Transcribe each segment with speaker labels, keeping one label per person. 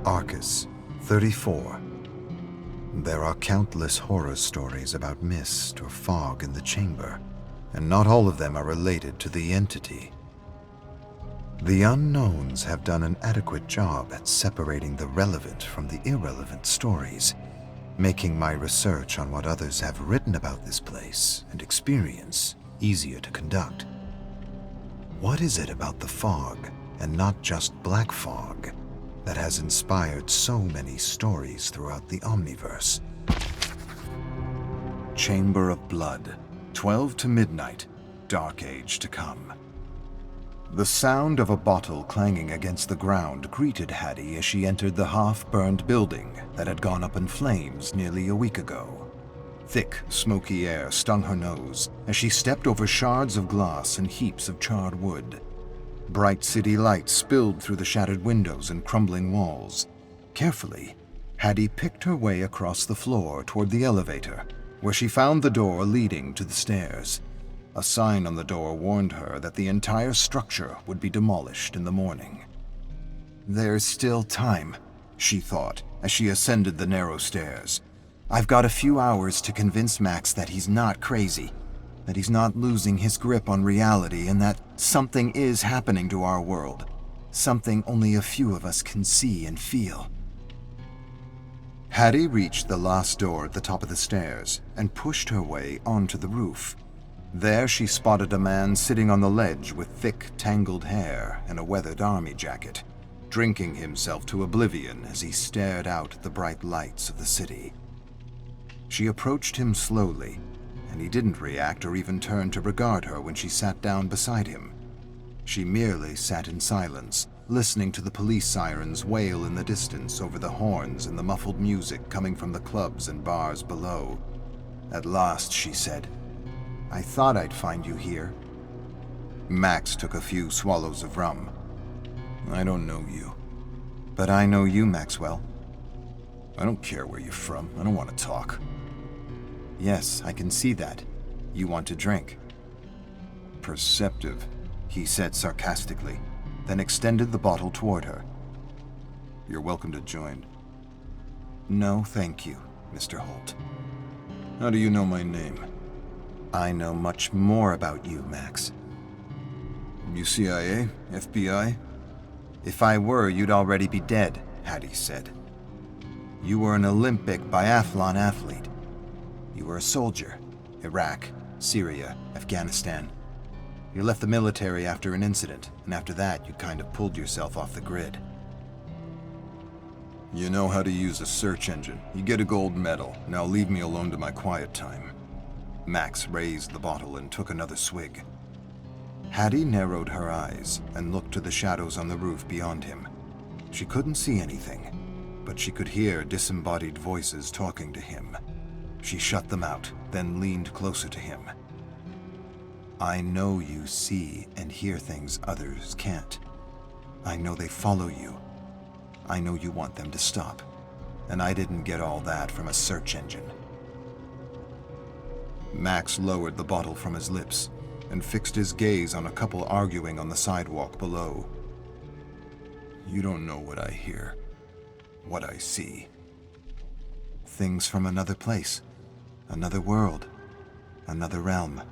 Speaker 1: Arcus, 34. There are countless horror stories about mist or fog in the chamber, and not all of them are related to the entity. The unknowns have done an adequate job at separating the relevant from the irrelevant stories, making my research on what others have written about this place and experience easier to conduct. What is it about the fog, and not just black fog, that has inspired so many stories throughout the Omniverse? Chamber of Blood, 12 to midnight, dark age to come. The sound of a bottle clanging against the ground greeted Hattie as she entered the half-burned building that had gone up in flames nearly a week ago. Thick, smoky air stung her nose as she stepped over shards of glass and heaps of charred wood. Bright city lights spilled through the shattered windows and crumbling walls. Carefully, Hattie picked her way across the floor toward the elevator, where she found the door leading to the stairs. A sign on the door warned her that the entire structure would be demolished in the morning. There's still time, she thought as she ascended the narrow stairs. I've got a few hours to convince Max that he's not crazy, that he's not losing his grip on reality, and that something is happening to our world, something only a few of us can see and feel. Hattie reached the last door at the top of the stairs and pushed her way onto the roof. There she spotted a man sitting on the ledge with thick, tangled hair and a weathered army jacket, drinking himself to oblivion as he stared out at the bright lights of the city. She approached him slowly, and he didn't react or even turn to regard her when she sat down beside him. She merely sat in silence, listening to the police sirens wail in the distance over the horns and the muffled music coming from the clubs and bars below. At last, she said, "I thought I'd find you here." Max took a few swallows of rum. "I don't know you." "But I know you, Maxwell." "I don't care where you're from. I don't want to talk." "Yes, I can see that. You want to drink." "Perceptive," he said sarcastically, then extended the bottle toward her. "You're welcome to join." "No, thank you, Mr. Holt." "How do you know my name?" "I know much more about you, Max." "You CIA? FBI?" "If I were, you'd already be dead," Hattie said. "You were an Olympic biathlon athlete. You were a soldier. Iraq, Syria, Afghanistan. You left the military after an incident, and after that you kind of pulled yourself off the grid." "You know how to use a search engine. You get a gold medal. Now leave me alone to my quiet time." Max raised the bottle and took another swig. Hattie narrowed her eyes and looked to the shadows on the roof beyond him. She couldn't see anything, but she could hear disembodied voices talking to him. She shut them out, then leaned closer to him. "I know you see and hear things others can't. I know they follow you. I know you want them to stop. And I didn't get all that from a search engine." Max lowered the bottle from his lips and fixed his gaze on a couple arguing on the sidewalk below. "You don't know what I hear, what I see." "Things from another place, another world, another realm."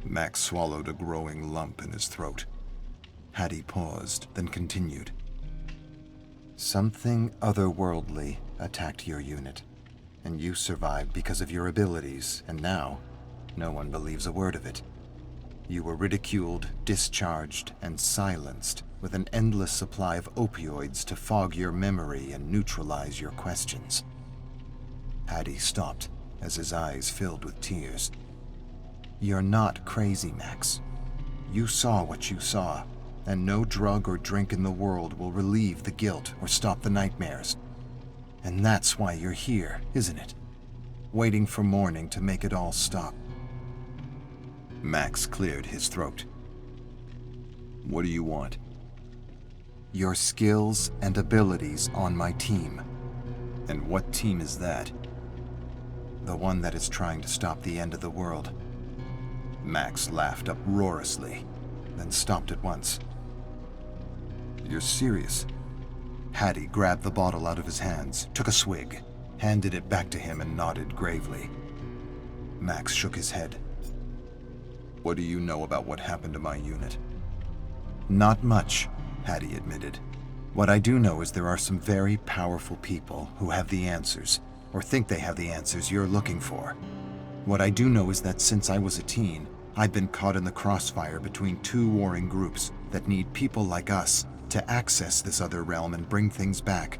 Speaker 1: Max swallowed a growing lump in his throat. Hattie paused, then continued. "Something otherworldly attacked your unit, and you survived because of your abilities, and now no one believes a word of it. You were ridiculed, discharged, and silenced with an endless supply of opioids to fog your memory and neutralize your questions." Hattie stopped as his eyes filled with tears. "You're not crazy, Max. You saw what you saw, and no drug or drink in the world will relieve the guilt or stop the nightmares. And that's why you're here, isn't it? Waiting for morning to make it all stop." Max cleared his throat. "What do you want?" "Your skills and abilities on my team." "And what team is that?" "The one that is trying to stop the end of the world." Max laughed uproariously, then stopped at once. "You're serious?" Hattie grabbed the bottle out of his hands, took a swig, handed it back to him and nodded gravely. Max shook his head. "What do you know about what happened to my unit?" "Not much," Hattie admitted. "What I do know is there are some very powerful people who have the answers, or think they have the answers you're looking for. What I do know is that since I was a teen, I've been caught in the crossfire between two warring groups that need people like us to access this other realm and bring things back.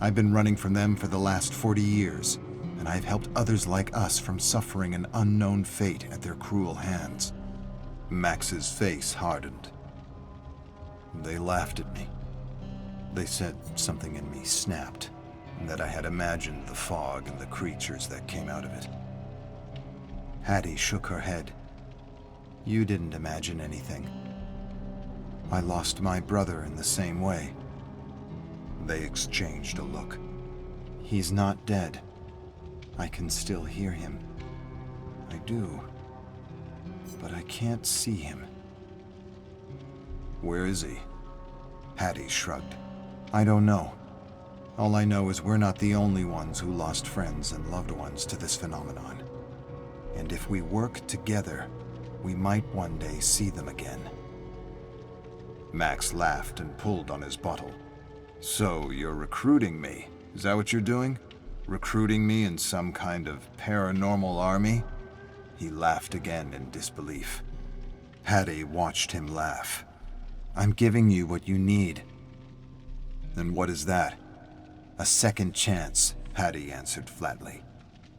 Speaker 1: I've been running from them for the last 40 years, and I've helped others like us from suffering an unknown fate at their cruel hands." Max's face hardened. "They laughed at me. They said something in me snapped, and that I had imagined the fog and the creatures that came out of it." Hattie shook her head. "You didn't imagine anything. I lost my brother in the same way." They exchanged a look. "He's not dead. I can still hear him. I do. But I can't see him." "Where is he?" Hattie shrugged. "I don't know. All I know is we're not the only ones who lost friends and loved ones to this phenomenon. And if we work together, we might one day see them again." Max laughed and pulled on his bottle. "So you're recruiting me? Is that what you're doing? Recruiting me in some kind of paranormal army?" He laughed again in disbelief. Hattie watched him laugh. "I'm giving you what you need." "And what is that?" "A second chance," Hattie answered flatly.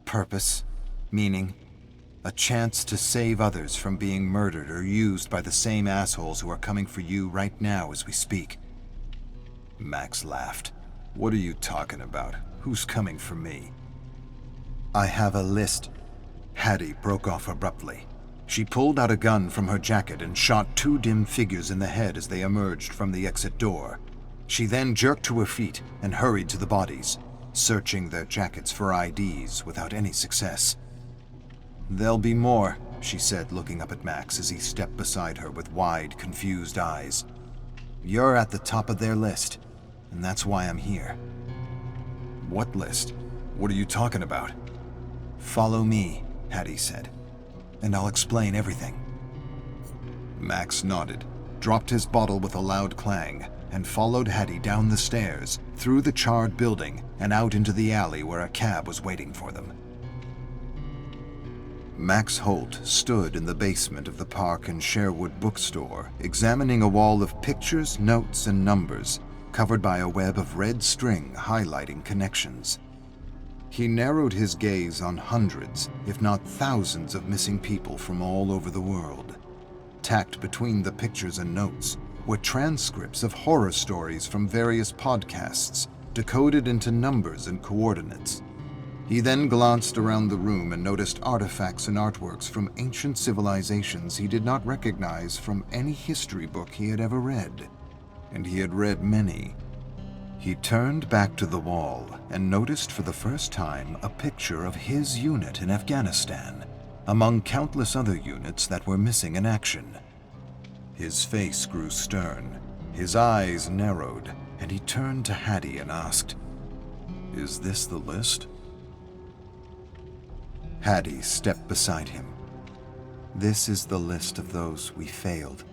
Speaker 1: "Purpose, meaning, a chance to save others from being murdered or used by the same assholes who are coming for you right now as we speak." Max laughed. "What are you talking about? Who's coming for me?" "I have a list." Hattie broke off abruptly. She pulled out a gun from her jacket and shot two dim figures in the head as they emerged from the exit door. She then jerked to her feet and hurried to the bodies, searching their jackets for IDs without any success. "There'll be more," she said, looking up at Max as he stepped beside her with wide, confused eyes. "You're at the top of their list, and that's why I'm here." "What list? What are you talking about?" "Follow me," Hattie said, "and I'll explain everything." Max nodded, dropped his bottle with a loud clang, and followed Hattie down the stairs, through the charred building, and out into the alley where a cab was waiting for them. Max Holt stood in the basement of the Park and Sherwood bookstore, examining a wall of pictures, notes, and numbers, covered by a web of red string highlighting connections. He narrowed his gaze on hundreds, if not thousands, of missing people from all over the world. Tacked between the pictures and notes were transcripts of horror stories from various podcasts, decoded into numbers and coordinates. He then glanced around the room and noticed artifacts and artworks from ancient civilizations he did not recognize from any history book he had ever read. And he had read many. He turned back to the wall and noticed for the first time a picture of his unit in Afghanistan, among countless other units that were missing in action. His face grew stern, his eyes narrowed, and he turned to Hattie and asked, "Is this the list?" Hattie stepped beside him. "This is the list of those we failed."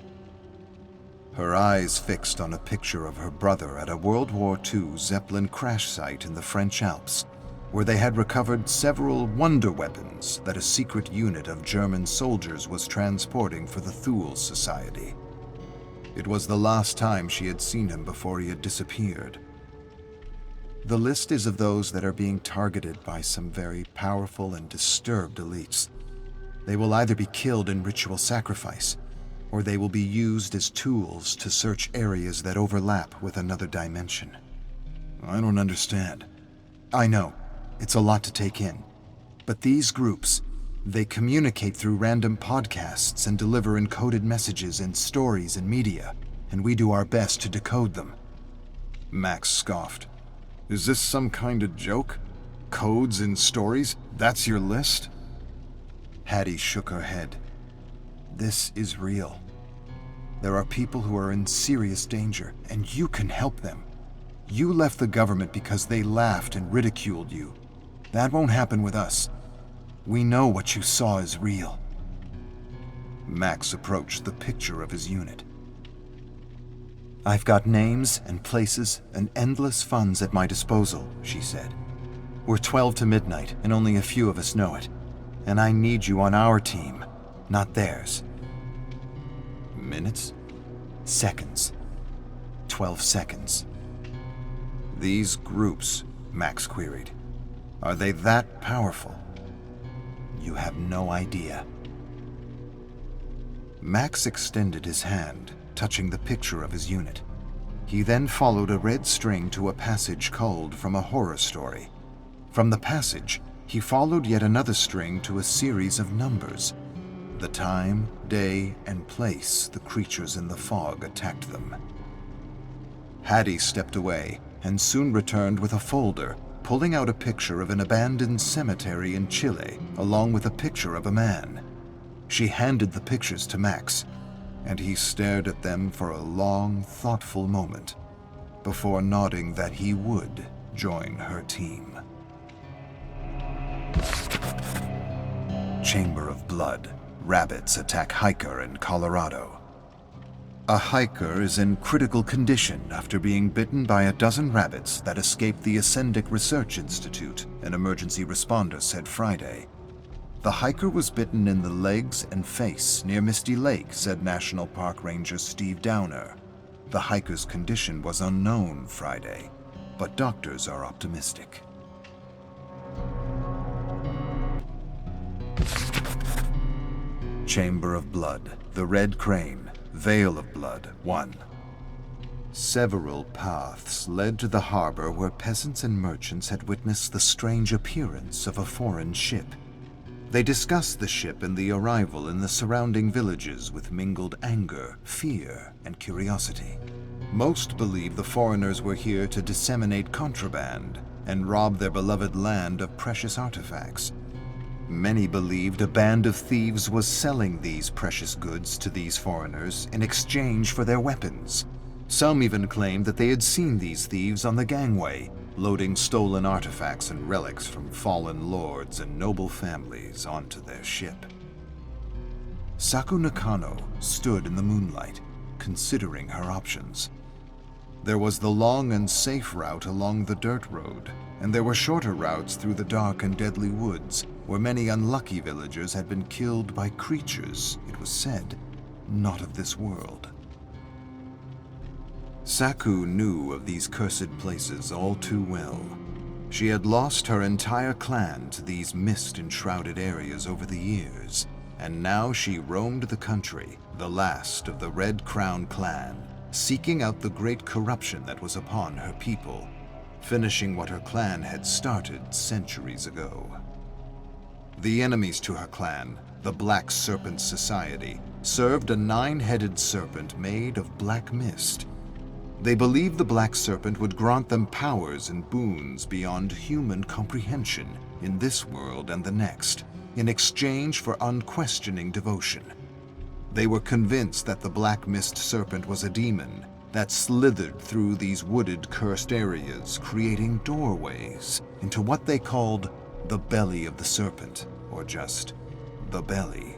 Speaker 1: Her eyes fixed on a picture of her brother at a World War II Zeppelin crash site in the French Alps, where they had recovered several wonder weapons that a secret unit of German soldiers was transporting for the Thule Society. It was the last time she had seen him before he had disappeared. The list is of those that are being targeted by some very powerful and disturbed elites. They will either be killed in ritual sacrifice, or they will be used as tools to search areas that overlap with another dimension. I don't understand. I know, it's a lot to take in. But these groups, they communicate through random podcasts and deliver encoded messages in stories and media, and we do our best to decode them. Max scoffed. Is this some kind of joke? Codes and stories? That's your list? Hattie shook her head. This is real. There are people who are in serious danger, and you can help them. You left the government because they laughed and ridiculed you. That won't happen with us. We know what you saw is real." Max approached the picture of his unit. "I've got names and places and endless funds at my disposal," she said. "We're 12 to midnight, and only a few of us know it. And I need you on our team, not theirs." Minutes? Seconds. 12 seconds. "These groups," Max queried, "are they that powerful?" "You have no idea." Max extended his hand, touching the picture of his unit. He then followed a red string to a passage culled from a horror story. From the passage, he followed yet another string to a series of numbers, the time, day, and place the creatures in the fog attacked them. Hattie stepped away and soon returned with a folder, pulling out a picture of an abandoned cemetery in Chile, along with a picture of a man. She handed the pictures to Max, and he stared at them for a long, thoughtful moment, before nodding that he would join her team. Chamber of Blood. Rabbits attack hiker in Colorado. A hiker is in critical condition after being bitten by a dozen rabbits that escaped the Ascendic Research Institute, an emergency responder said Friday. The hiker was bitten in the legs and face near Misty Lake, said National Park Ranger Steve Downer. The hiker's condition was unknown Friday, but doctors are optimistic. Chamber of Blood. The Red Crane. Veil of Blood 1. Several paths led to the harbor where peasants and merchants had witnessed the strange appearance of a foreign ship. They discussed the ship and the arrival in the surrounding villages with mingled anger, fear, and curiosity. Most believed the foreigners were here to disseminate contraband and rob their beloved land of precious artifacts. Many believed a band of thieves was selling these precious goods to these foreigners in exchange for their weapons. Some even claimed that they had seen these thieves on the gangway, loading stolen artifacts and relics from fallen lords and noble families onto their ship. Saku Nakano stood in the moonlight, considering her options. There was the long and safe route along the dirt road, and there were shorter routes through the dark and deadly woods, where many unlucky villagers had been killed by creatures, it was said, not of this world. Saku knew of these cursed places all too well. She had lost her entire clan to these mist-enshrouded areas over the years, and now she roamed the country, the last of the Red Crown clan, seeking out the great corruption that was upon her people, finishing what her clan had started centuries ago. The enemies to her clan, the Black Serpent Society, served a 9-headed serpent made of black mist. They believed the Black Serpent would grant them powers and boons beyond human comprehension in this world and the next, in exchange for unquestioning devotion. They were convinced that the Black Mist Serpent was a demon that slithered through these wooded, cursed areas, creating doorways into what they called the belly of the serpent, or just the belly.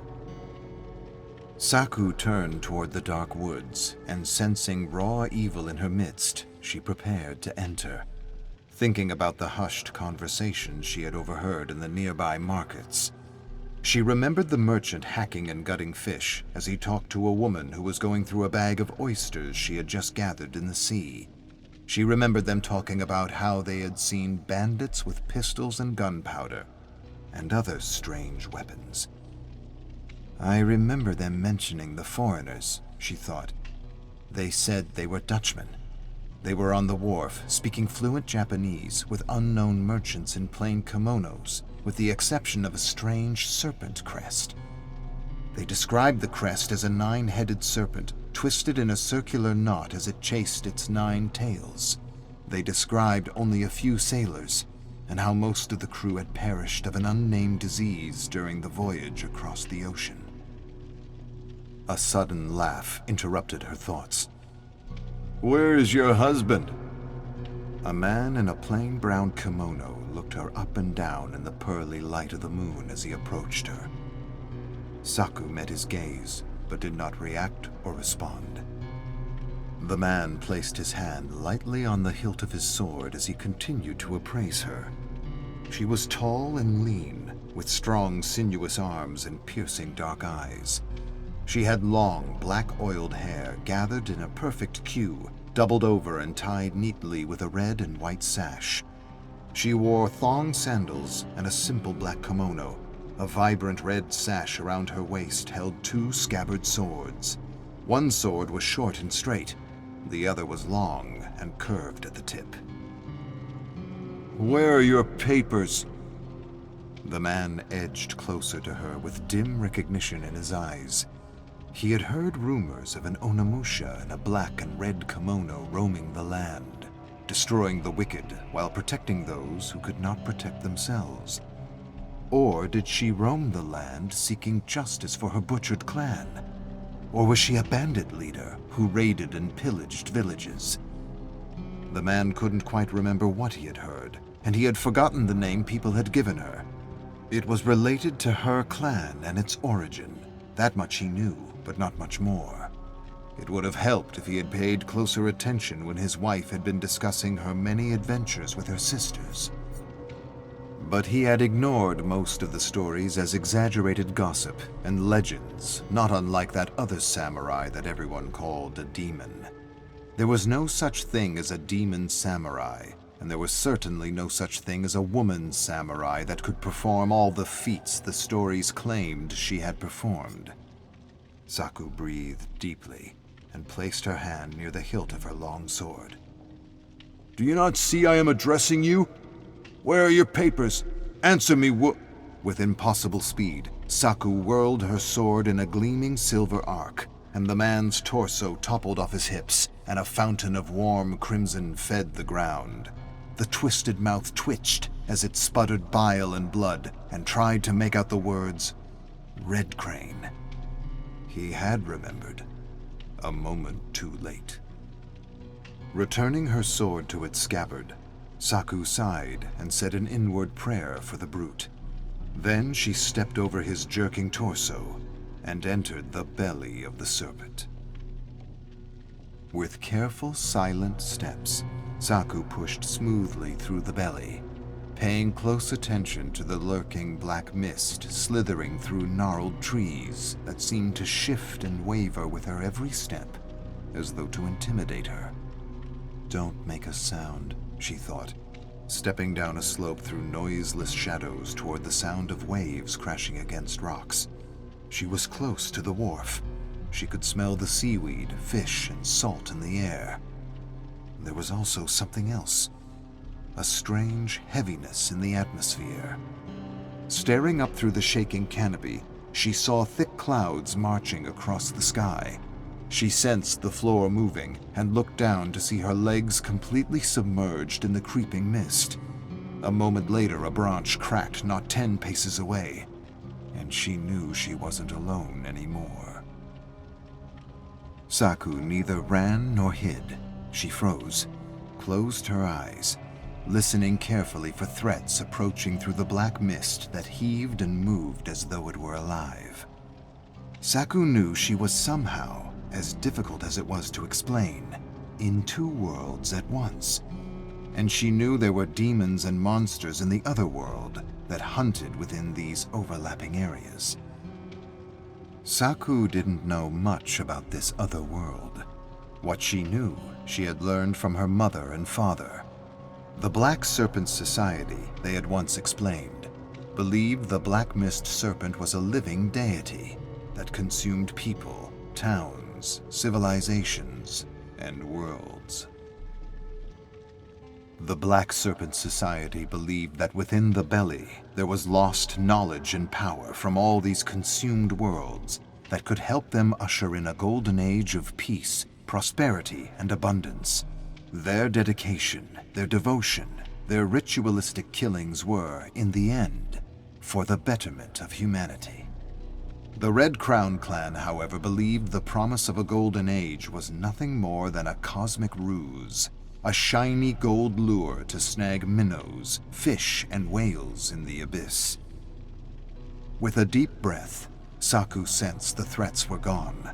Speaker 1: Saku turned toward the dark woods, and sensing raw evil in her midst, she prepared to enter, thinking about the hushed conversations she had overheard in the nearby markets. She remembered the merchant hacking and gutting fish as he talked to a woman who was going through a bag of oysters she had just gathered in the sea. She remembered them talking about how they had seen bandits with pistols and gunpowder, and other strange weapons. I remember them mentioning the foreigners, she thought. They said they were Dutchmen. They were on the wharf, speaking fluent Japanese with unknown merchants in plain kimonos, with the exception of a strange serpent crest. They described the crest as a 9-headed serpent, twisted in a circular knot as it chased its 9 tails. They described only a few sailors, and how most of the crew had perished of an unnamed disease during the voyage across the ocean. A sudden laugh interrupted her thoughts. "Where is your husband?" A man in a plain brown kimono looked her up and down in the pearly light of the moon as he approached her. Saku met his gaze, but did not react or respond. The man placed his hand lightly on the hilt of his sword as he continued to appraise her. She was tall and lean, with strong, sinuous arms and piercing dark eyes. She had long, black-oiled hair gathered in a perfect queue, doubled over and tied neatly with a red and white sash. She wore thong sandals and a simple black kimono. A vibrant red sash around her waist held two scabbard swords. One sword was short and straight. The other was long and curved at the tip. "Where are your papers?" The man edged closer to her with dim recognition in his eyes. He had heard rumors of an Onimusha in a black and red kimono roaming the land, destroying the wicked while protecting those who could not protect themselves. Or did she roam the land seeking justice for her butchered clan? Or was she a bandit leader who raided and pillaged villages? The man couldn't quite remember what he had heard, and he had forgotten the name people had given her. It was related to her clan and its origin. That much he knew, but not much more. It would have helped if he had paid closer attention when his wife had been discussing her many adventures with her sisters. But he had ignored most of the stories as exaggerated gossip and legends, not unlike that other samurai that everyone called a demon. There was no such thing as a demon samurai, and there was certainly no such thing as a woman samurai that could perform all the feats the stories claimed she had performed. Saku breathed deeply and placed her hand near the hilt of her long sword. "Do you not see I am addressing you? Where are your papers? Answer me, With impossible speed, Saku whirled her sword in a gleaming silver arc, and the man's torso toppled off his hips, and a fountain of warm crimson fed the ground. The twisted mouth twitched as it sputtered bile and blood and tried to make out the words, "Red Crane." He had remembered, a moment too late. Returning her sword to its scabbard, Saku sighed and said an inward prayer for the brute. Then she stepped over his jerking torso and entered the belly of the serpent. With careful, silent steps, Saku pushed smoothly through the belly, paying close attention to the lurking black mist slithering through gnarled trees that seemed to shift and waver with her every step, as though to intimidate her. "Don't make a sound," she thought, stepping down a slope through noiseless shadows toward the sound of waves crashing against rocks. She was close to the wharf. She could smell the seaweed, fish, and salt in the air. There was also something else, a strange heaviness in the atmosphere. Staring up through the shaking canopy, she saw thick clouds marching across the sky. She sensed the floor moving and looked down to see her legs completely submerged in the creeping mist. A moment later, a branch cracked not 10 paces away, and she knew she wasn't alone anymore. Saku neither ran nor hid. She froze, closed her eyes, listening carefully for threats approaching through the black mist that heaved and moved as though it were alive. Saku knew she was somehow, as difficult as it was to explain, in two worlds at once. And she knew there were demons and monsters in the other world that hunted within these overlapping areas. Saku didn't know much about this other world. What she knew, she had learned from her mother and father. The Black Serpent Society, they had once explained, believed the Black Mist Serpent was a living deity that consumed people, towns, civilizations, and worlds. The Black Serpent Society believed that within the belly there was lost knowledge and power from all these consumed worlds that could help them usher in a golden age of peace, prosperity, and abundance. Their dedication, their devotion, their ritualistic killings were, in the end, for the betterment of humanity. The Red Crown clan, however, believed the promise of a golden age was nothing more than a cosmic ruse, a shiny gold lure to snag minnows, fish, and whales in the abyss. With a deep breath, Saku sensed the threats were gone.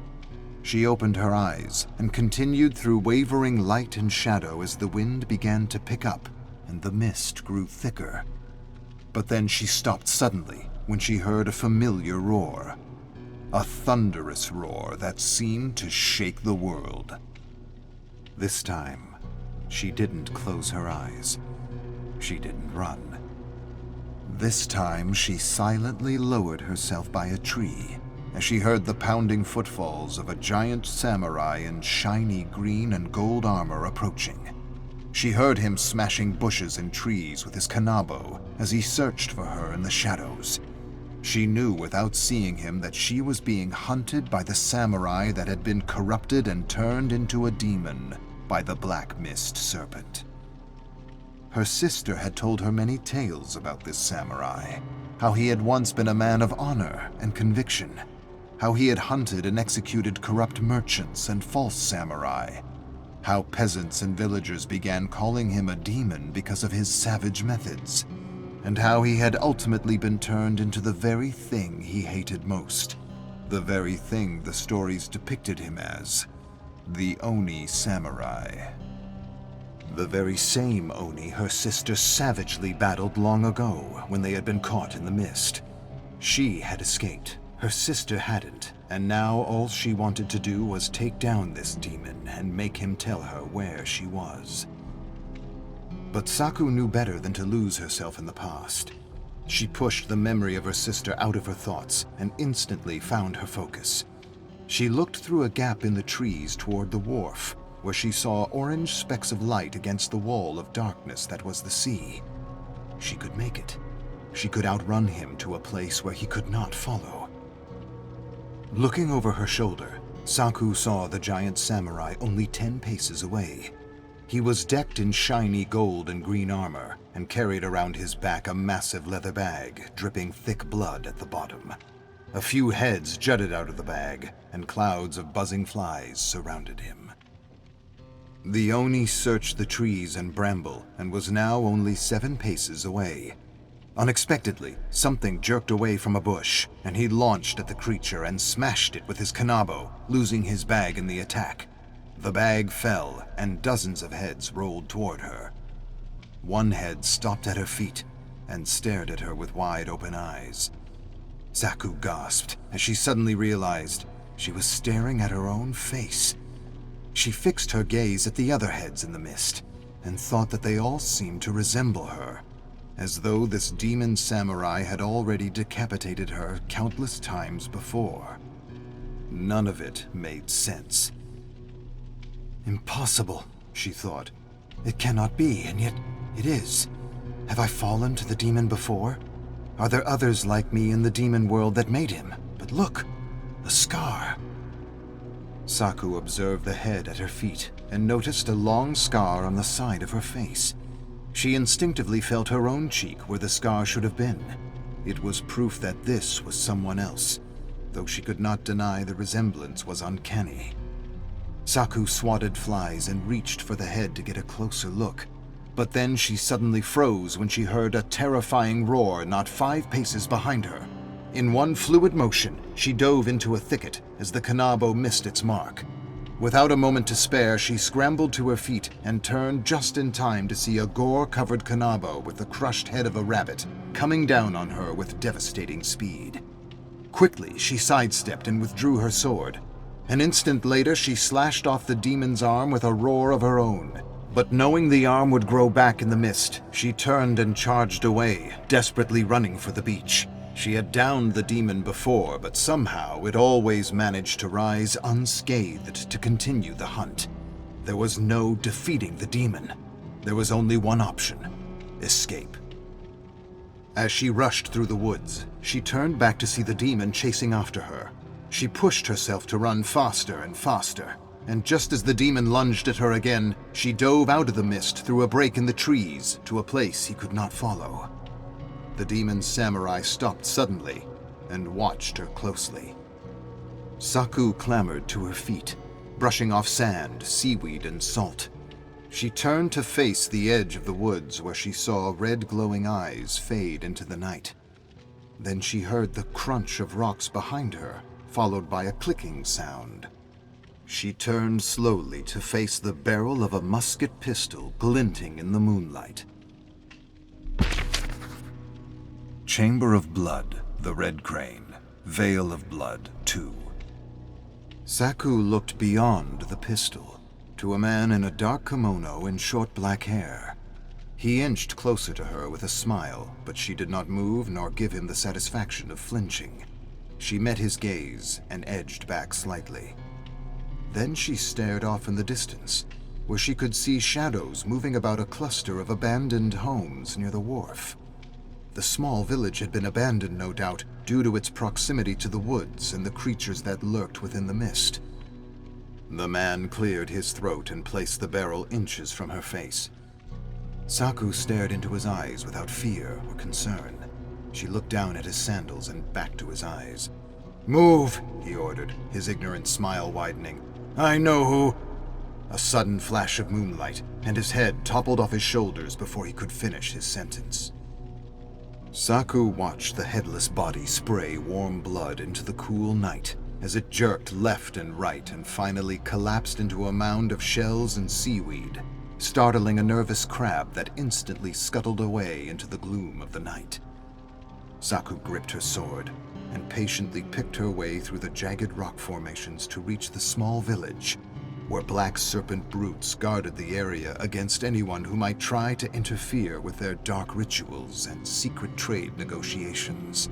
Speaker 1: She opened her eyes and continued through wavering light and shadow as the wind began to pick up and the mist grew thicker. But then she stopped suddenly when she heard a familiar roar. A thunderous roar that seemed to shake the world. This time, she didn't close her eyes. She didn't run. This time, she silently lowered herself by a tree as she heard the pounding footfalls of a giant samurai in shiny green and gold armor approaching. She heard him smashing bushes and trees with his kanabo as he searched for her in the shadows. She knew without seeing him that she was being hunted by the samurai that had been corrupted and turned into a demon by the Black Mist Serpent. Her sister had told her many tales about this samurai, how he had once been a man of honor and conviction, how he had hunted and executed corrupt merchants and false samurai, how peasants and villagers began calling him a demon because of his savage methods, and how he had ultimately been turned into the very thing he hated most, the very thing the stories depicted him as, the Oni Samurai. The very same Oni her sister savagely battled long ago when they had been caught in the mist. She had escaped, her sister hadn't, and now all she wanted to do was take down this demon and make him tell her where she was. But Saku knew better than to lose herself in the past. She pushed the memory of her sister out of her thoughts and instantly found her focus. She looked through a gap in the trees toward the wharf, where she saw orange specks of light against the wall of darkness that was the sea. She could make it. She could outrun him to a place where he could not follow. Looking over her shoulder, Saku saw the giant samurai only 10 paces away. He was decked in shiny gold and green armor and carried around his back a massive leather bag dripping thick blood at the bottom. A few heads jutted out of the bag, and clouds of buzzing flies surrounded him. The Oni searched the trees and bramble and was now only 7 paces away. Unexpectedly, something jerked away from a bush, and he launched at the creature and smashed it with his kanabo, losing his bag in the attack. The bag fell, and dozens of heads rolled toward her. One head stopped at her feet and stared at her with wide-open eyes. Saku gasped as she suddenly realized she was staring at her own face. She fixed her gaze at the other heads in the mist and thought that they all seemed to resemble her, as though this demon samurai had already decapitated her countless times before. None of it made sense. Impossible, she thought. It cannot be, and yet it is. Have I fallen to the demon before? Are there others like me in the demon world that made him? But look, the scar. Saku observed the head at her feet and noticed a long scar on the side of her face. She instinctively felt her own cheek where the scar should have been. It was proof that this was someone else, though she could not deny the resemblance was uncanny. Saku swatted flies and reached for the head to get a closer look, but then she suddenly froze when she heard a terrifying roar not 5 paces behind her. In one fluid motion, she dove into a thicket as the kanabo missed its mark. Without a moment to spare, she scrambled to her feet and turned just in time to see a gore-covered kanabo with the crushed head of a rabbit coming down on her with devastating speed. Quickly, she sidestepped and withdrew her sword. An instant later, she slashed off the demon's arm with a roar of her own. But knowing the arm would grow back in the mist, she turned and charged away, desperately running for the beach. She had downed the demon before, but somehow it always managed to rise unscathed to continue the hunt. There was no defeating the demon. There was only one option: escape. As she rushed through the woods, she turned back to see the demon chasing after her. She pushed herself to run faster and faster, and just as the demon lunged at her again, she dove out of the mist through a break in the trees to a place he could not follow. The demon samurai stopped suddenly and watched her closely. Saku clambered to her feet, brushing off sand, seaweed, and salt. She turned to face the edge of the woods where she saw red glowing eyes fade into the night. Then she heard the crunch of rocks behind her, followed by a clicking sound. She turned slowly to face the barrel of a musket pistol glinting in the moonlight. Chamber of Blood, the Red Crane, Veil of Blood 2. Saku looked beyond the pistol, to a man in a dark kimono and short black hair. He inched closer to her with a smile, but she did not move nor give him the satisfaction of flinching. She met his gaze and edged back slightly. Then she stared off in the distance, where she could see shadows moving about a cluster of abandoned homes near the wharf. The small village had been abandoned, no doubt, due to its proximity to the woods and the creatures that lurked within the mist. The man cleared his throat and placed the barrel inches from her face. Saku stared into his eyes without fear or concern. She looked down at his sandals and back to his eyes. "Move," he ordered, his ignorant smile widening. "I know who—" A sudden flash of moonlight, and his head toppled off his shoulders before he could finish his sentence. Saku watched the headless body spray warm blood into the cool night as it jerked left and right and finally collapsed into a mound of shells and seaweed, startling a nervous crab that instantly scuttled away into the gloom of the night. Saku gripped her sword and patiently picked her way through the jagged rock formations to reach the small village, where black serpent brutes guarded the area against anyone who might try to interfere with their dark rituals and secret trade negotiations.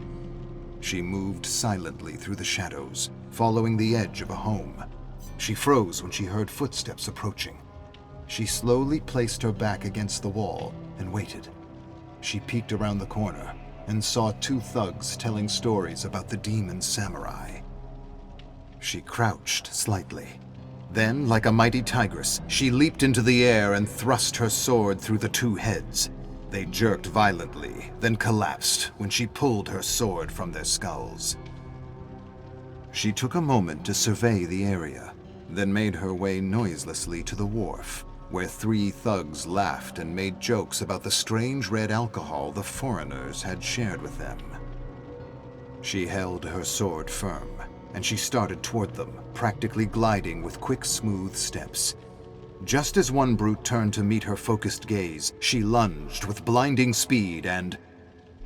Speaker 1: She moved silently through the shadows, following the edge of a home. She froze when she heard footsteps approaching. She slowly placed her back against the wall and waited. She peeked around the corner and saw two thugs telling stories about the demon samurai. She crouched slightly. Then, like a mighty tigress, she leaped into the air and thrust her sword through the two heads. They jerked violently, then collapsed when she pulled her sword from their skulls. She took a moment to survey the area, then made her way noiselessly to the wharf, where three thugs laughed and made jokes about the strange red alcohol the foreigners had shared with them. She held her sword firm, and she started toward them, practically gliding with quick, smooth steps. Just as one brute turned to meet her focused gaze, she lunged with blinding speed and...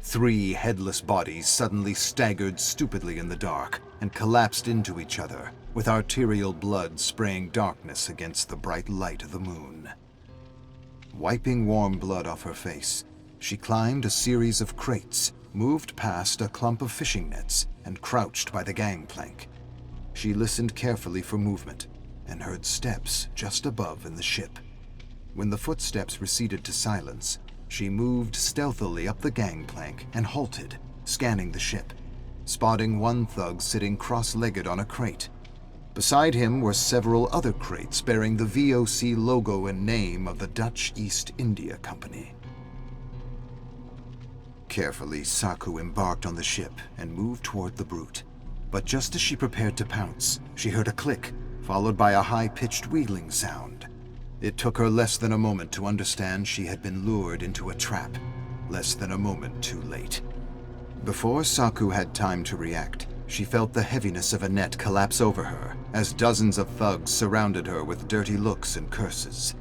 Speaker 1: Three headless bodies suddenly staggered stupidly in the dark and collapsed into each other, with arterial blood spraying darkness against the bright light of the moon. Wiping warm blood off her face, she climbed a series of crates, moved past a clump of fishing nets, and crouched by the gangplank. She listened carefully for movement and heard steps just above in the ship. When the footsteps receded to silence, she moved stealthily up the gangplank and halted, scanning the ship, spotting one thug sitting cross-legged on a crate. Beside him were several other crates bearing the VOC logo and name of the Dutch East India Company. Carefully, Saku embarked on the ship and moved toward the brute. But just as she prepared to pounce, she heard a click, followed by a high-pitched wheeling sound. It took her less than a moment to understand she had been lured into a trap, less than a moment too late. Before Saku had time to react, she felt the heaviness of a net collapse over her as dozens of thugs surrounded her with dirty looks and curses.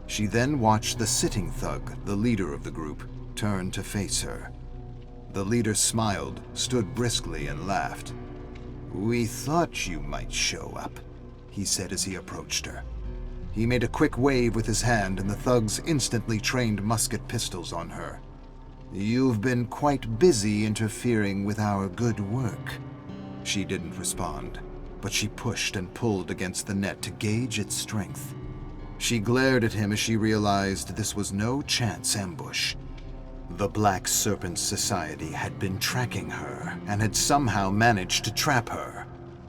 Speaker 1: She then watched the sitting thug, the leader of the group, turn to face her. The leader smiled, stood briskly, and laughed. "We thought you might show up," he said as he approached her. He made a quick wave with his hand, and the thugs instantly trained musket pistols on her. "You've been quite busy interfering with our good work." She didn't respond, but she pushed and pulled against the net to gauge its strength. She glared at him as she realized this was no chance ambush. The Black Serpent Society had been tracking her and had somehow managed to trap her.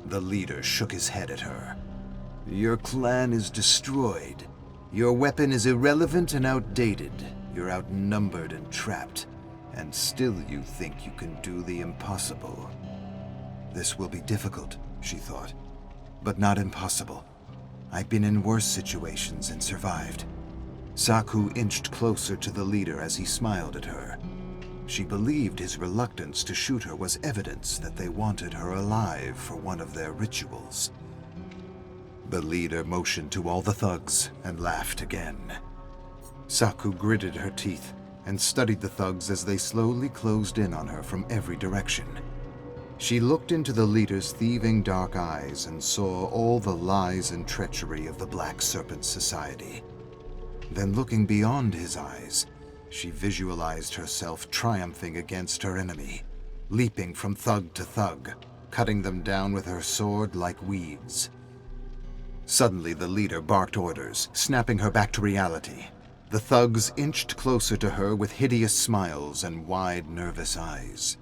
Speaker 1: The leader shook his head at her. "Your clan is destroyed. Your weapon is irrelevant and outdated. You're outnumbered and trapped, and still you think you can do the impossible." This will be difficult, she thought, but not impossible. I've been in worse situations and survived. Saku inched closer to the leader as he smiled at her. She believed his reluctance to shoot her was evidence that they wanted her alive for one of their rituals. The leader motioned to all the thugs and laughed again. Saku gritted her teeth and studied the thugs as they slowly closed in on her from every direction. She looked into the leader's thieving dark eyes and saw all the lies and treachery of the Black Serpent Society. Then, looking beyond his eyes, she visualized herself triumphing against her enemy, leaping from thug to thug, cutting them down with her sword like weeds. Suddenly, the leader barked orders, snapping her back to reality. The thugs inched closer to her with hideous smiles and wide, nervous eyes.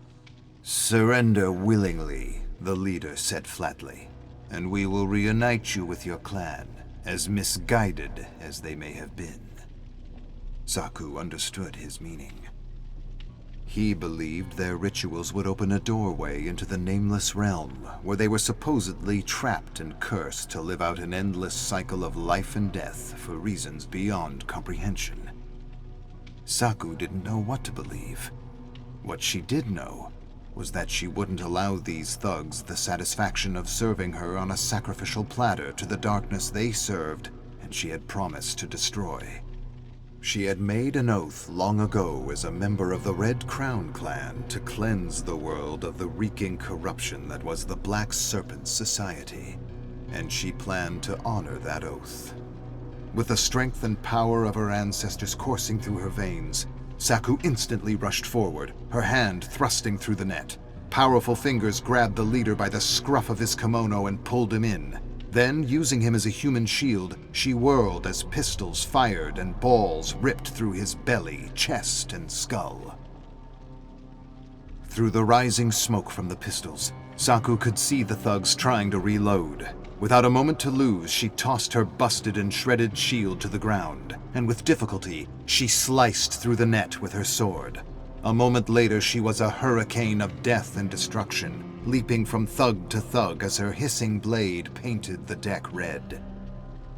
Speaker 1: "Surrender willingly," the leader said flatly, "and we will reunite you with your clan, as misguided as they may have been." Saku understood his meaning. He believed their rituals would open a doorway into the nameless realm, where they were supposedly trapped and cursed to live out an endless cycle of life and death for reasons beyond comprehension. Saku didn't know what to believe. What she did know was that she wouldn't allow these thugs the satisfaction of serving her on a sacrificial platter to the darkness they served and she had promised to destroy. She had made an oath long ago as a member of the Red Crown clan to cleanse the world of the reeking corruption that was the Black Serpent Society, and she planned to honor that oath. With the strength and power of her ancestors coursing through her veins, Saku instantly rushed forward, her hand thrusting through the net. Powerful fingers grabbed the leader by the scruff of his kimono and pulled him in. Then, using him as a human shield, she whirled as pistols fired and balls ripped through his belly, chest, and skull. Through the rising smoke from the pistols, Saku could see the thugs trying to reload. Without a moment to lose, she tossed her busted and shredded shield to the ground, and with difficulty, she sliced through the net with her sword. A moment later, she was a hurricane of death and destruction, leaping from thug to thug as her hissing blade painted the deck red.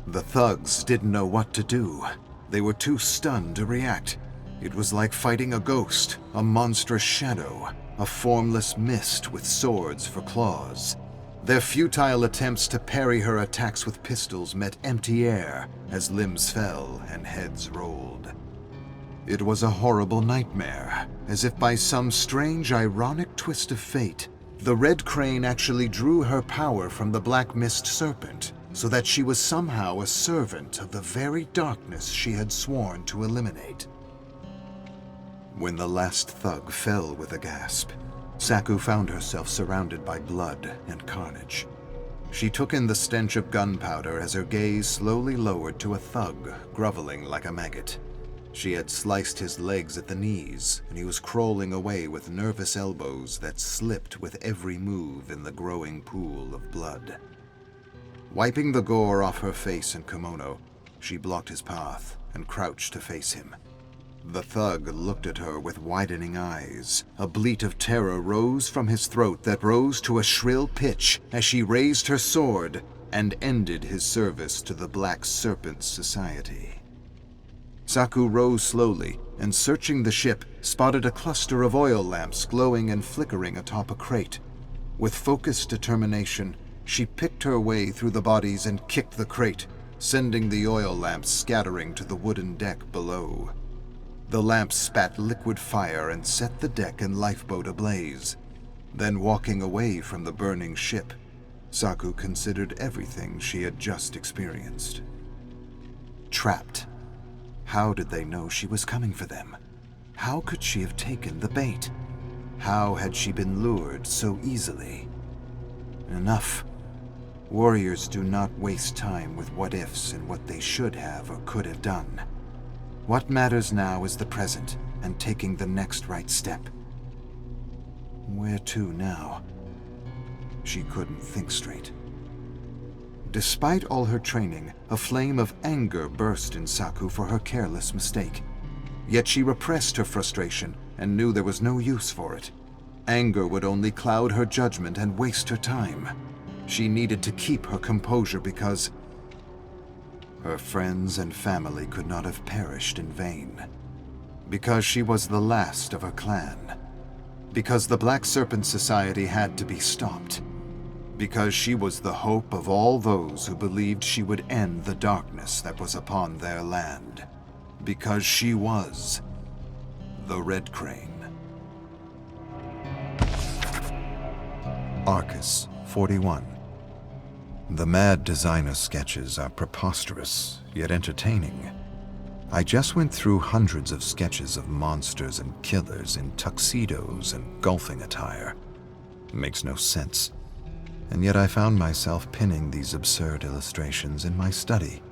Speaker 1: The thugs didn't know what to do. They were too stunned to react. It was like fighting a ghost, a monstrous shadow, a formless mist with swords for claws. Their futile attempts to parry her attacks with pistols met empty air as limbs fell and heads rolled. It was a horrible nightmare, as if by some strange, ironic twist of fate, the Red Crane actually drew her power from the Black Mist Serpent, so that she was somehow a servant of the very darkness she had sworn to eliminate. When the last thug fell with a gasp, Saku found herself surrounded by blood and carnage. She took in the stench of gunpowder as her gaze slowly lowered to a thug groveling like a maggot. She had sliced his legs at the knees, and he was crawling away with nervous elbows that slipped with every move in the growing pool of blood. Wiping the gore off her face and kimono, she blocked his path and crouched to face him. The thug looked at her with widening eyes. A bleat of terror rose from his throat that rose to a shrill pitch as she raised her sword and ended his service to the Black Serpent Society. Saku rose slowly and, searching the ship, spotted a cluster of oil lamps glowing and flickering atop a crate. With focused determination, she picked her way through the bodies and kicked the crate, sending the oil lamps scattering to the wooden deck below. The lamps spat liquid fire and set the deck and lifeboat ablaze. Then, walking away from the burning ship, Saku considered everything she had just experienced. Trapped. How did they know she was coming for them? How could she have taken the bait? How had she been lured so easily? Enough. Warriors do not waste time with what-ifs and what they should have or could have done. What matters now is the present and taking the next right step. Where to now? She couldn't think straight. Despite all her training, a flame of anger burst in Saku for her careless mistake. Yet she repressed her frustration and knew there was no use for it. Anger would only cloud her judgment and waste her time. She needed to keep her composure because her friends and family could not have perished in vain. Because she was the last of her clan. Because the Black Serpent Society had to be stopped. Because she was the hope of all those who believed she would end the darkness that was upon their land. Because she was the Red Crane. Arcus, 41. The mad designer sketches are preposterous, yet entertaining. I just went through hundreds of sketches of monsters and killers in tuxedos and golfing attire. It makes no sense. And yet I found myself pinning these absurd illustrations in my study.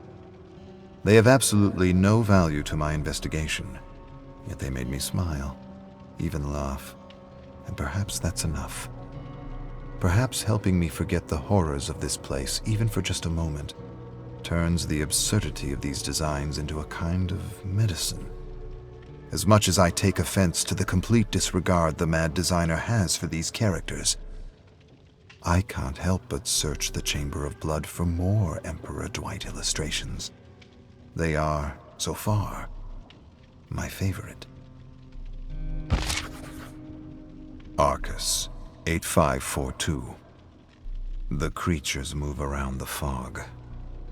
Speaker 1: They have absolutely no value to my investigation, yet they made me smile, even laugh, and perhaps that's enough. Perhaps helping me forget the horrors of this place, even for just a moment, turns the absurdity of these designs into a kind of medicine. As much as I take offense to the complete disregard the mad designer has for these characters, I can't help but search the Chamber of Blood for more Emperor Dwight illustrations. They are, so far, my favorite. Arcus, 8542. The creatures move around the fog,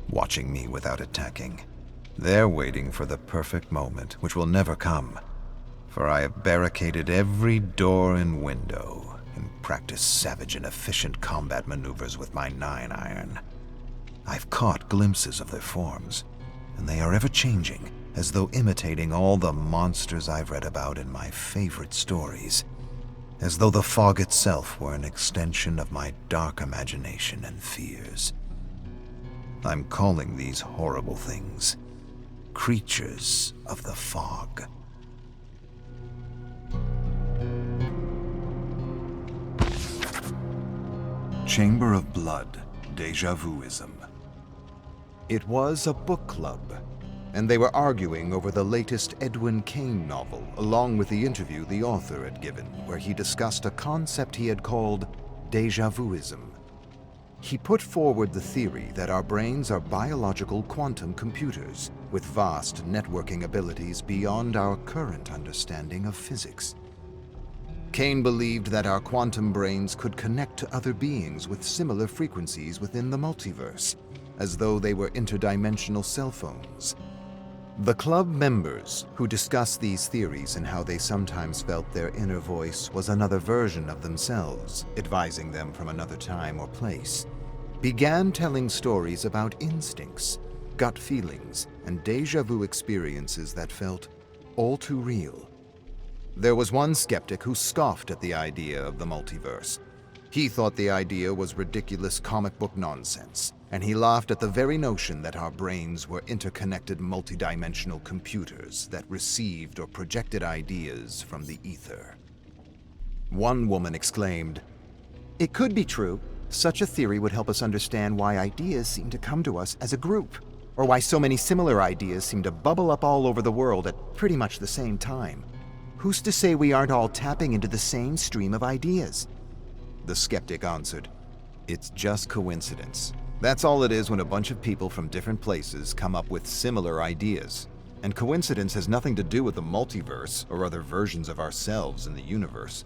Speaker 1: watching me without attacking. They're waiting for the perfect moment, which will never come, for I have barricaded every door and window and practiced savage and efficient combat maneuvers with my 9-iron. I've caught glimpses of their forms, and they are ever changing, as though imitating all the monsters I've read about in my favorite stories, as though the fog itself were an extension of my dark imagination and fears. I'm calling these horrible things creatures of the fog. Chamber of Blood, Deja Vuism. It was a book club, and they were arguing over the latest Edwin Cain novel, along with the interview the author had given, where he discussed a concept he had called Deja Vuism. He put forward the theory that our brains are biological quantum computers with vast networking abilities beyond our current understanding of physics. Cain believed that our quantum brains could connect to other beings with similar frequencies within the multiverse, as though they were interdimensional cell phones. The club members, who discussed these theories and how they sometimes felt their inner voice was another version of themselves, advising them from another time or place, began telling stories about instincts, gut feelings, and déjà vu experiences that felt all too real. There was one skeptic who scoffed at the idea of the multiverse. He thought the idea was ridiculous comic book nonsense, and he laughed at the very notion that our brains were interconnected multidimensional computers that received or projected ideas from the ether. One woman exclaimed, "It could be true. Such a theory would help us understand why ideas seem to come to us as a group, or why so many similar ideas seem to bubble up all over the world at pretty much the same time. Who's to say we aren't all tapping into the same stream of ideas?" The skeptic answered, "It's just coincidence. That's all it is when a bunch of people from different places come up with similar ideas. And coincidence has nothing to do with the multiverse or other versions of ourselves in the universe."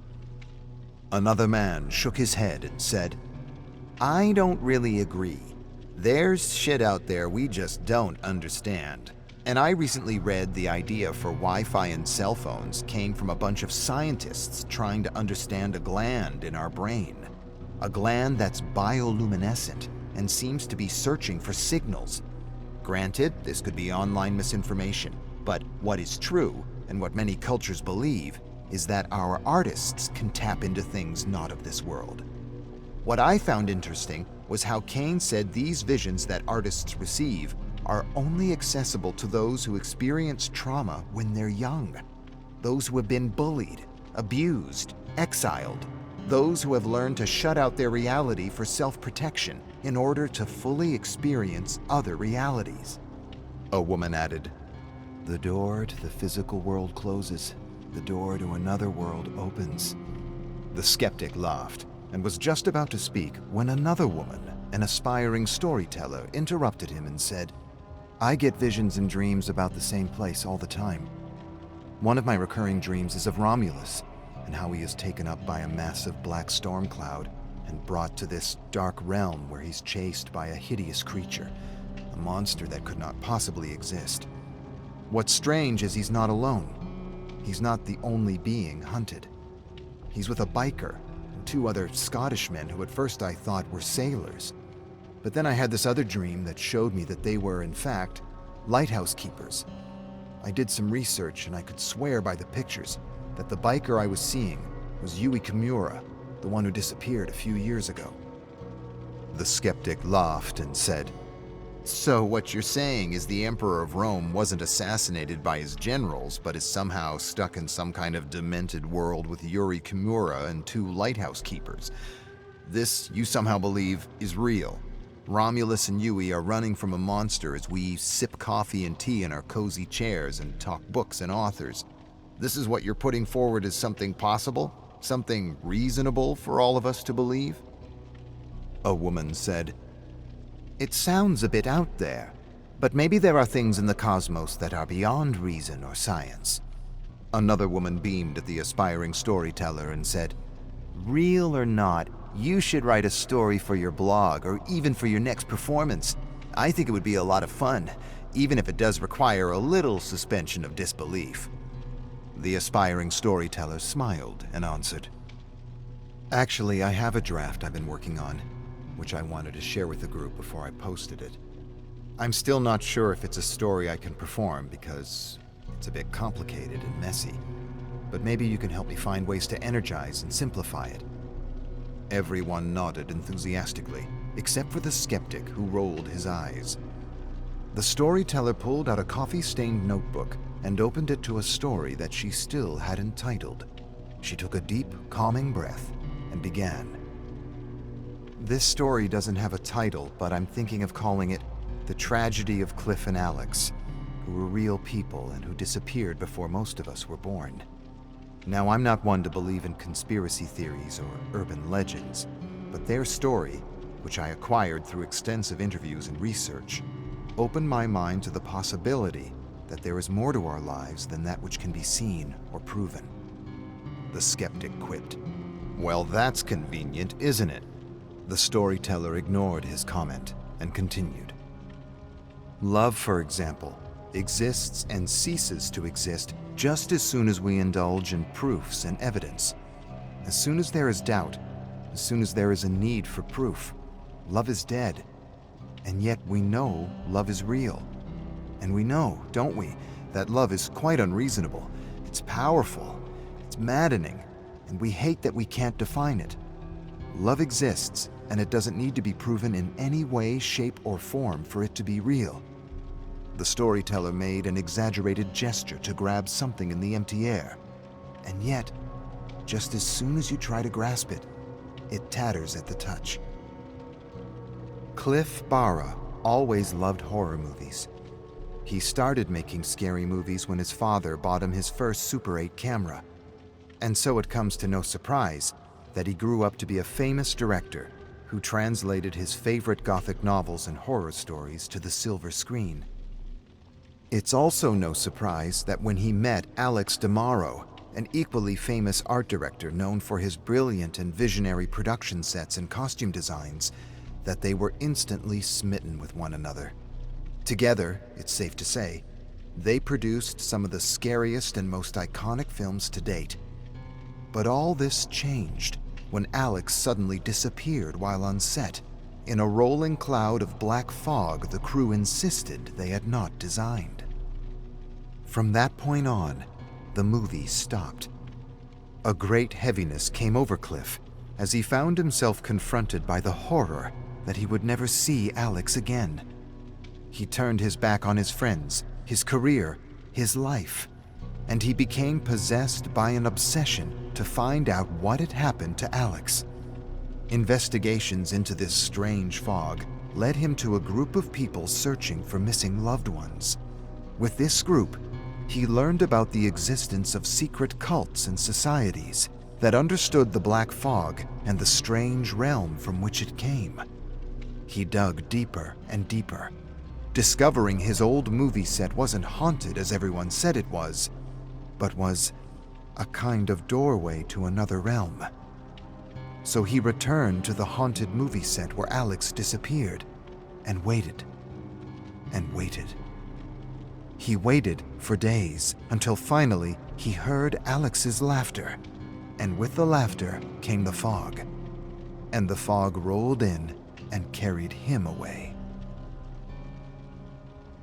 Speaker 1: Another man shook his head and said, "I don't really agree. There's shit out there we just don't understand. And I recently read the idea for Wi-Fi and cell phones came from a bunch of scientists trying to understand a gland in our brain. A gland that's bioluminescent and seems to be searching for signals. Granted, this could be online misinformation, but what is true, and what many cultures believe, is that our artists can tap into things not of this world." What I found interesting was how Cain said these visions that artists receive are only accessible to those who experience trauma when they're young, those who have been bullied, abused, exiled, those who have learned to shut out their reality for self-protection in order to fully experience other realities. A woman added, "The door to the physical world closes, the door to another world opens." The skeptic laughed and was just about to speak when another woman, an aspiring storyteller, interrupted him and said, I get visions and dreams about the same place all the time. One of my recurring dreams is of Romulus and how he is taken up by a massive black storm cloud and brought to this dark realm where he's chased by a hideous creature, a monster that could not possibly exist. What's strange is he's not alone. He's not the only being hunted. He's with a biker and two other Scottish men who at first I thought were sailors. But then I had this other dream that showed me that they were, in fact, lighthouse keepers. I did some research and I could swear by the pictures that the biker I was seeing was Yui Kimura, the one who disappeared a few years ago. The skeptic laughed and said, "So what you're saying is the Emperor of Rome wasn't assassinated by his generals, but is somehow stuck in some kind of demented world with Yuri Kimura and two lighthouse keepers. This, you somehow believe, is real. Romulus and Yui are running from a monster as we sip coffee and tea in our cozy chairs and talk books and authors. This is what you're putting forward as something possible? Something reasonable for all of us to believe?" A woman said, "It sounds a bit out there, but maybe there are things in the cosmos that are beyond reason or science." Another woman beamed at the aspiring storyteller and said, "Real or not, you should write a story for your blog or even for your next performance. I think it would be a lot of fun, even if it does require a little suspension of disbelief." The aspiring storyteller smiled and answered, "Actually, I have a draft I've been working on, which I wanted to share with the group before I posted it. I'm still not sure if it's a story I can perform because it's a bit complicated and messy, but maybe you can help me find ways to energize and simplify it." Everyone nodded enthusiastically, except for the skeptic who rolled his eyes. The storyteller pulled out a coffee-stained notebook and opened it to a story that she still hadn't titled. She took a deep, calming breath and began. "This story doesn't have a title, but I'm thinking of calling it The Tragedy of Cliff and Alex, who were real people and who disappeared before most of us were born. Now, I'm not one to believe in conspiracy theories or urban legends, but their story, which I acquired through extensive interviews and research, opened my mind to the possibility that there is more to our lives than that which can be seen or proven." The skeptic quipped, "Well, that's convenient, isn't it?" The storyteller ignored his comment and continued. "Love, for example, exists and ceases to exist just as soon as we indulge in proofs and evidence. As soon as there is doubt, as soon as there is a need for proof, love is dead. And yet we know love is real. And we know, don't we, that love is quite unreasonable. It's powerful, it's maddening, and we hate that we can't define it. Love exists, and it doesn't need to be proven in any way, shape, or form for it to be real." The storyteller made an exaggerated gesture to grab something in the empty air. And yet, just as soon as you try to grasp it, it tatters at the touch. Cliff Barra always loved horror movies. He started making scary movies when his father bought him his first Super 8 camera. And so it comes to no surprise that he grew up to be a famous director who translated his favorite Gothic novels and horror stories to the silver screen. It's also no surprise that when he met Alex DeMauro, an equally famous art director known for his brilliant and visionary production sets and costume designs, that they were instantly smitten with one another. Together, it's safe to say, they produced some of the scariest and most iconic films to date. But all this changed when Alex suddenly disappeared while on set, in a rolling cloud of black fog the crew insisted they had not designed. From that point on, the movie stopped. A great heaviness came over Cliff as he found himself confronted by the horror that he would never see Alex again. He turned his back on his friends, his career, his life, and he became possessed by an obsession to find out what had happened to Alex. Investigations into this strange fog led him to a group of people searching for missing loved ones. With this group, he learned about the existence of secret cults and societies that understood the black fog and the strange realm from which it came. He dug deeper and deeper, discovering his old movie set wasn't haunted as everyone said it was, but was a kind of doorway to another realm. So he returned to the haunted movie set where Alex disappeared and waited and waited. He waited for days until finally he heard Alex's laughter, and with the laughter came the fog, and the fog rolled in and carried him away.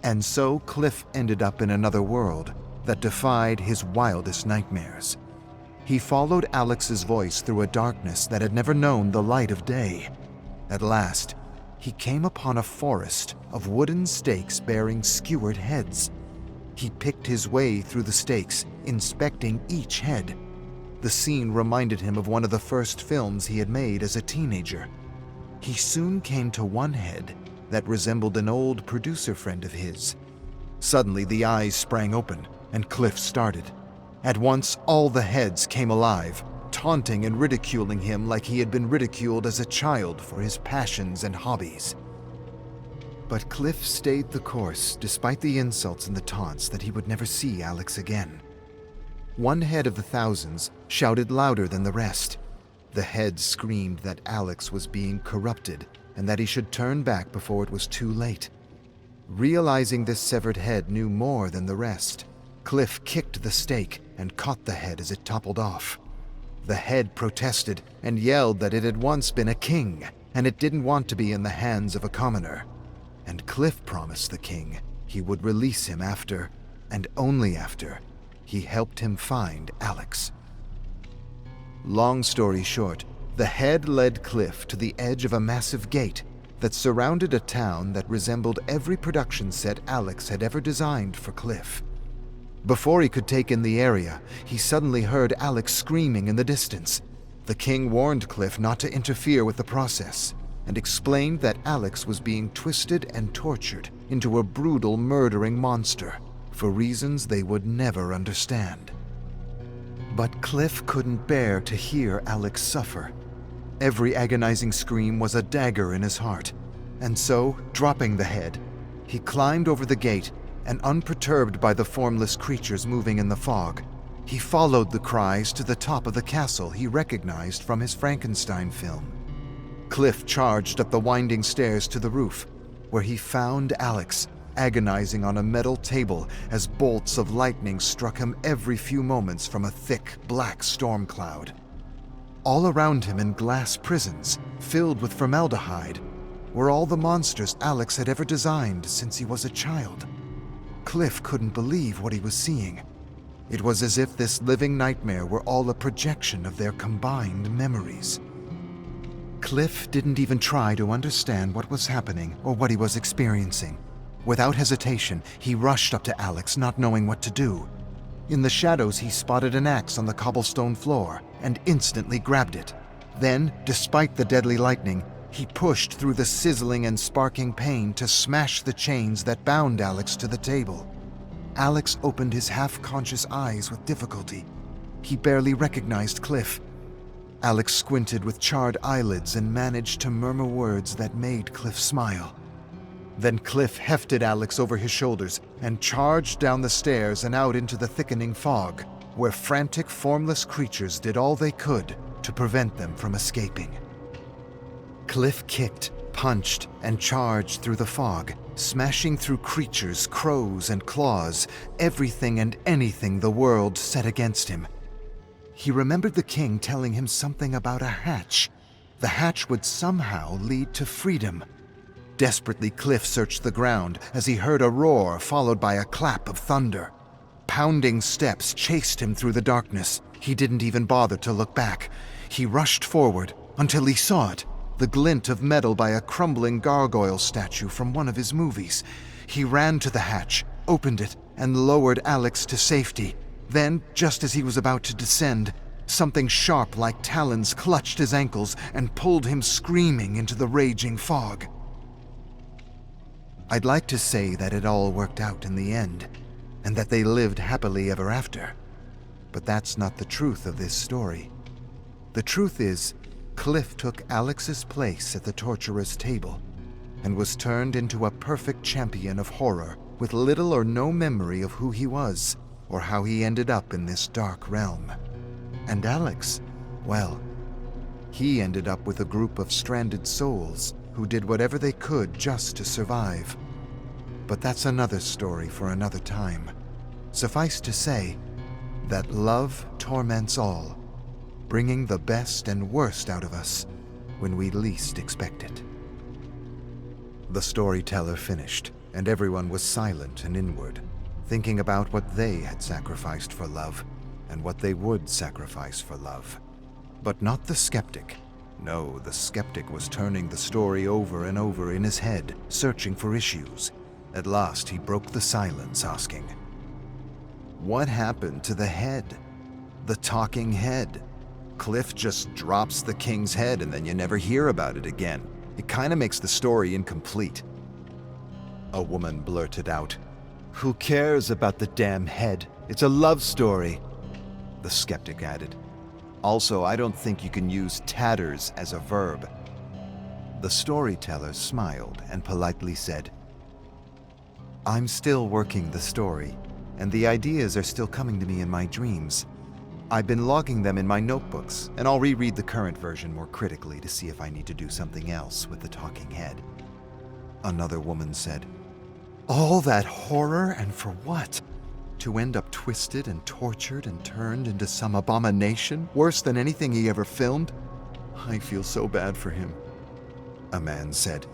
Speaker 1: And so Cliff ended up in another world that defied his wildest nightmares. He followed Alex's voice through a darkness that had never known the light of day. At last, he came upon a forest of wooden stakes bearing skewered heads. He picked his way through the stakes, inspecting each head. The scene reminded him of one of the first films he had made as a teenager. He soon came to one head that resembled an old producer friend of his. Suddenly, the eyes sprang open, and Cliff started. At once, all the heads came alive, taunting and ridiculing him like he had been ridiculed as a child for his passions and hobbies. But Cliff stayed the course despite the insults and the taunts that he would never see Alex again. One head of the thousands shouted louder than the rest. The head screamed that Alex was being corrupted and that he should turn back before it was too late. Realizing this severed head knew more than the rest, Cliff kicked the stake and caught the head as it toppled off. The head protested and yelled that it had once been a king, and it didn't want to be in the hands of a commoner. And Cliff promised the king he would release him after, and only after, he helped him find Alex. Long story short, the head led Cliff to the edge of a massive gate that surrounded a town that resembled every production set Alex had ever designed for Cliff. Before he could take in the area, he suddenly heard Alex screaming in the distance. The king warned Cliff not to interfere with the process, and explained that Alex was being twisted and tortured into a brutal, murdering monster for reasons they would never understand. But Cliff couldn't bear to hear Alex suffer. Every agonizing scream was a dagger in his heart, and so, dropping the head, he climbed over the gate and, unperturbed by the formless creatures moving in the fog, he followed the cries to the top of the castle he recognized from his Frankenstein film. Cliff charged up the winding stairs to the roof, where he found Alex, agonizing on a metal table as bolts of lightning struck him every few moments from a thick, black storm cloud. All around him in glass prisons, filled with formaldehyde, were all the monsters Alex had ever designed since he was a child. Cliff couldn't believe what he was seeing. It was as if this living nightmare were all a projection of their combined memories. Cliff didn't even try to understand what was happening or what he was experiencing. Without hesitation, he rushed up to Alex, not knowing what to do. In the shadows, he spotted an axe on the cobblestone floor and instantly grabbed it. Then, despite the deadly lightning, he pushed through the sizzling and sparking pain to smash the chains that bound Alex to the table. Alex opened his half-conscious eyes with difficulty. He barely recognized Cliff. Alex squinted with charred eyelids and managed to murmur words that made Cliff smile. Then Cliff hefted Alex over his shoulders and charged down the stairs and out into the thickening fog, where frantic, formless creatures did all they could to prevent them from escaping. Cliff kicked, punched, and charged through the fog, smashing through creatures, crows, and claws, everything and anything the world set against him. He remembered the king telling him something about a hatch. The hatch would somehow lead to freedom. Desperately, Cliff searched the ground as he heard a roar followed by a clap of thunder. Pounding steps chased him through the darkness. He didn't even bother to look back. He rushed forward until he saw it, the glint of metal by a crumbling gargoyle statue from one of his movies. He ran to the hatch, opened it, and lowered Alex to safety. Then, just as he was about to descend, something sharp like talons clutched his ankles and pulled him screaming into the raging fog. I'd like to say that it all worked out in the end, and that they lived happily ever after. But that's not the truth of this story. The truth is, Cliff took Alex's place at the torturer's table. and was turned into a perfect champion of horror with little or no memory of who he was or how he ended up in this dark realm. And Alex, well, he ended up with a group of stranded souls who did whatever they could just to survive. But that's another story for another time. Suffice to say that love torments all, bringing the best and worst out of us when we least expect it. The storyteller finished, and everyone was silent and inward, thinking about what they had sacrificed for love and what they would sacrifice for love. But not the skeptic. No, the skeptic was turning the story over and over in his head, searching for issues. At last, he broke the silence, asking, "What happened to the head? The talking head? Cliff just drops the king's head and then you never hear about it again. It kind of makes the story incomplete." A woman blurted out, "Who cares about the damn head? It's a love story." The skeptic added, "Also, I don't think you can use tatters as a verb." The storyteller smiled and politely said, "I'm still working the story, and the ideas are still coming to me in my dreams. I've been logging them in my notebooks, and I'll reread the current version more critically to see if I need to do something else with the talking head." Another woman said, "All that horror, and for what? To end up twisted and tortured and turned into some abomination worse than anything he ever filmed? I feel so bad for him." A man said,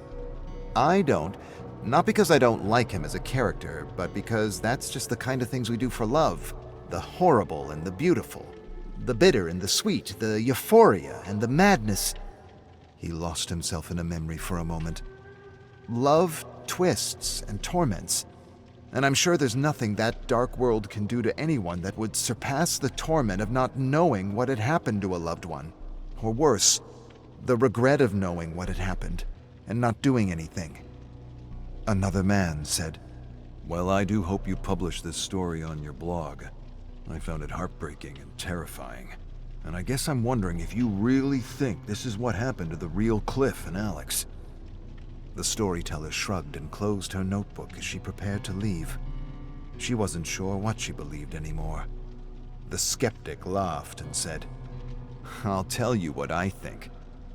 Speaker 1: "I don't. Not because I don't like him as a character, but because that's just the kind of things we do for love. The horrible and the beautiful. The bitter and the sweet. The euphoria and the madness." He lost himself in a memory for a moment. "Love twists and torments. And I'm sure there's nothing that dark world can do to anyone that would surpass the torment of not knowing what had happened to a loved one. Or worse, the regret of knowing what had happened and not doing anything." Another man said, "Well, I do hope you publish this story on your blog. I found it heartbreaking and terrifying. And I guess I'm wondering if you really think this is what happened to the real Cliff and Alex." The storyteller shrugged and closed her notebook as she prepared to leave. She wasn't sure what she believed anymore. The skeptic laughed and said, "I'll tell you what I think.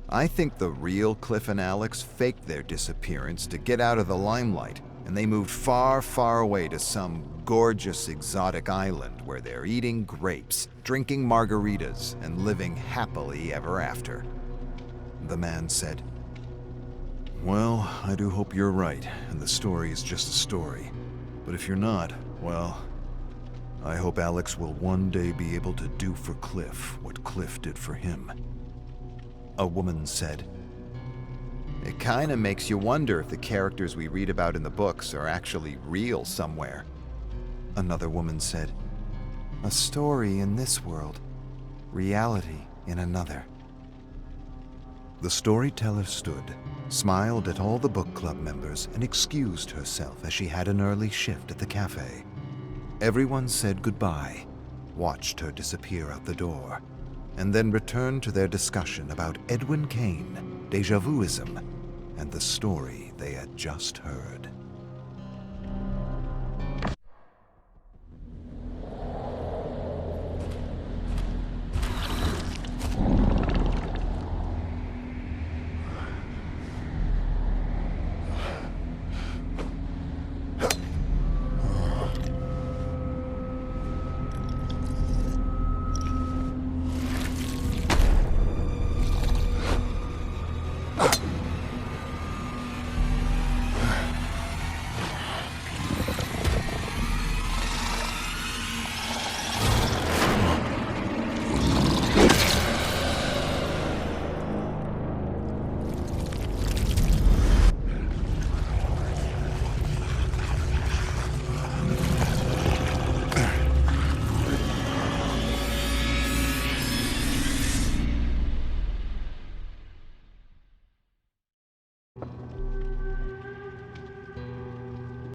Speaker 1: I think the real Cliff and Alex faked their disappearance to get out of the limelight, and they moved far, far away to some gorgeous exotic island where they're eating grapes, drinking margaritas, and living happily ever after." The man said, "Well, I do hope you're right, and the story is just a story. But if you're not, well, I hope Alex will one day be able to do for Cliff what Cliff did for him." A woman said, "It kinda makes you wonder if the characters we read about in the books are actually real somewhere." Another woman said, "A story in this world, reality in another." The storyteller stood, smiled at all the book club members, and excused herself as she had an early shift at the cafe. Everyone said goodbye, watched her disappear out the door, and then returned to their discussion about Edwin Cain, déjà vuism, and the story they had just heard.